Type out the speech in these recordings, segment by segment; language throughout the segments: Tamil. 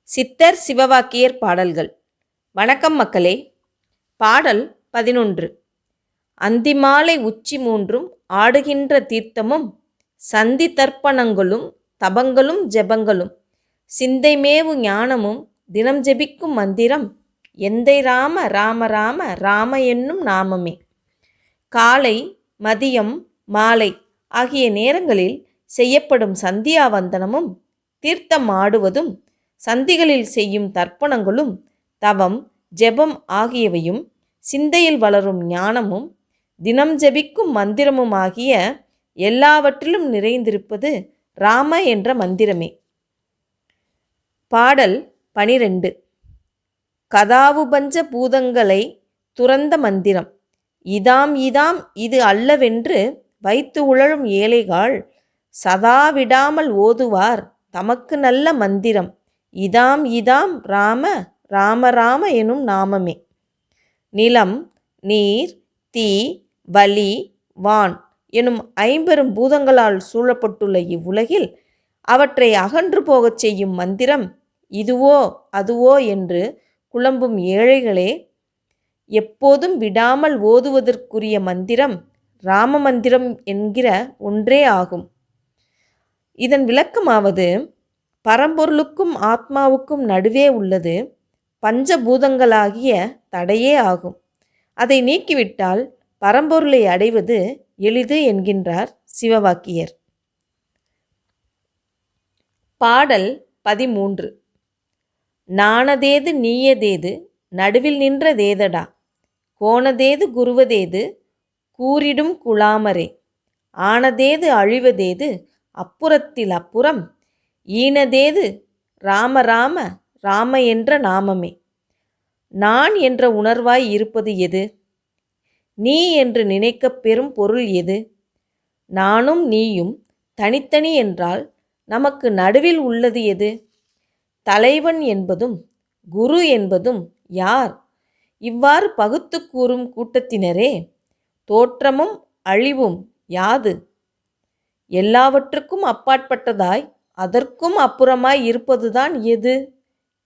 சித்தர் சிவவாக்கியர் பாடல்கள். வணக்கம் மக்களே. பாடல் 11. அந்திமாலை உச்சி மூன்றும் ஆடுகின்ற தீர்த்தமும் சந்தி தர்ப்பணங்களும் தபங்களும் ஜெபங்களும் சிந்தைமேவு ஞானமும் தினம் ஜெபிக்கும் மந்திரம் எந்தை ராம ராம ராம ராம என்னும் நாமமே. காலை மதியம் மாலை ஆகிய நேரங்களில் செய்யப்படும் சந்தியாவந்தனமும் தீர்த்தம் ஆடுவதும் சந்திகளில் செய்யும் தர்ப்பணங்களும் தவம் ஜெபம் ஆகியவையும் சிந்தையில் வளரும் ஞானமும் தினம் ஜெபிக்கும் மந்திரமும் ஆகிய எல்லாவற்றிலும் நிறைந்திருப்பது ராம என்ற மந்திரமே. பாடல் 12. கதாவுபஞ்ச பூதங்களை துறந்த மந்திரம் இதாம் இதாம் இது அல்லவென்று வைத்து உழலும் ஏழைகாள் சதா விடாமல் ஓதுவார் தமக்கு நல்ல மந்திரம் இதாம் இதாம் ராம ராம ராம எனும் நாமமே. நிலம் நீர் தீ வலி வான் எனும் 5 பூதங்களால் சூழப்பட்டுள்ள இவ்வுலகில் அவற்றை அகன்று போகச் செய்யும் மந்திரம் இதுவோ அதுவோ என்று குழம்பும் ஏழைகளே, எப்போதும் விடாமல் ஓதுவதற்குரிய மந்திரம் ராம மந்திரம் என்கிற ஒன்றே ஆகும். இதன் விளக்கமாவது, பரம்பொருளுக்கும் ஆத்மாவுக்கும் நடுவே உள்ளது பஞ்சபூதங்களாகிய தடையே ஆகும். அதை நீக்கிவிட்டால் பரம்பொருளை அடைவது எளிது என்கின்றார் சிவவாக்கியர். பாடல் 13. நாணதேது நீயதேது நடுவில் நின்றதேதடா கோணதேது குருவதேது கூறிடும் குலாமரே ஆனதேது அழிவதேது அப்புறத்தில் அப்புறம் ஈனதேது ராம ராம ராம என்ற நாமமே. நான் என்ற உணர்வாய் இருப்பது எது? நீ என்று நினைக்கப் பெறும் பொருள் எது? நானும் நீயும் தனித்தனி என்றால் நமக்கு நடுவில் உள்ளது எது? தலைவன் என்பதும் குரு என்பதும் யார்? இவ்வாறு பகுத்து கூறும் கூட்டத்தினரே, தோற்றமும் அழிவும் யாது? எல்லாவற்றுக்கும் அப்பாற்பட்டதாய் அதற்கும் அப்புறமாய் இருப்பதுதான் எது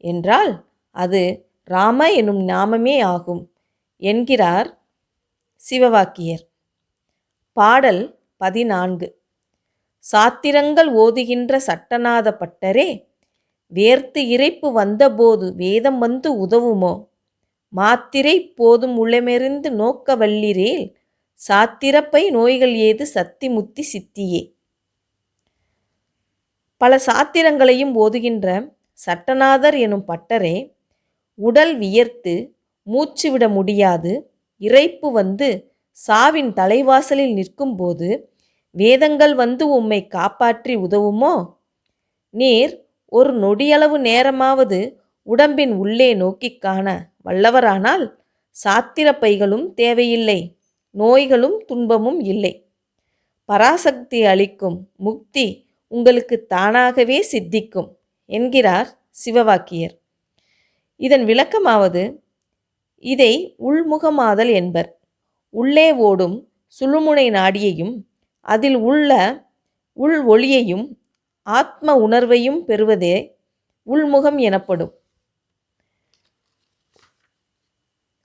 என்றால் அது ராம எனும் நாமமே ஆகும் என்கிறார் சிவவாக்கியர். பாடல் 14. சாத்திரங்கள் ஓதுகின்ற சட்டநாத பட்டரே, வேர்த்து இறைப்பு வந்தபோது வேதம் வந்து உதவுமோ மாத்திரை போதும் உளமெறிந்து நோக்க வல்லிரேல் சாத்திரப்பை நோய்கள் ஏது சத்தி முத்தி சித்தியே. பல சாத்திரங்களையும் ஓதுகின்ற சட்டநாதர் எனும் பட்டரே, உடல் வியர்த்து மூச்சு விட முடியாது இறைப்பு வந்து சாவின் தலைவாசலில் நிற்கும்போது வேதங்கள் வந்து உம்மை காப்பாற்றி உதவுமோ? நீர் ஒரு நொடியளவு நேரமாவது உடம்பின் உள்ளே நோக்கி காண வல்லவரானால் சாத்திர பைகளும் தேவையில்லை, நோய்களும் துன்பமும் இல்லை. பராசக்தி அளிக்கும் முக்தி உங்களுக்கு தானாகவே சித்திக்கும் என்கிறார் சிவவாக்கியர். இதன் விளக்கமாவது, இதை உள்முகமாதல் என்பர். உள்ளே ஓடும் சுழுமுனை நாடியையும் அதில் உள்ள உள் ஒளியையும் ஆத்ம உணர்வையும் பெறுவதே உள்முகம் எனப்படும்.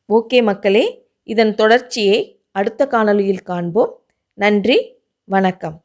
ஓகே மக்களே, இதன் தொடர்ச்சியை அடுத்த காணொளியில் காண்போம். நன்றி, வணக்கம்.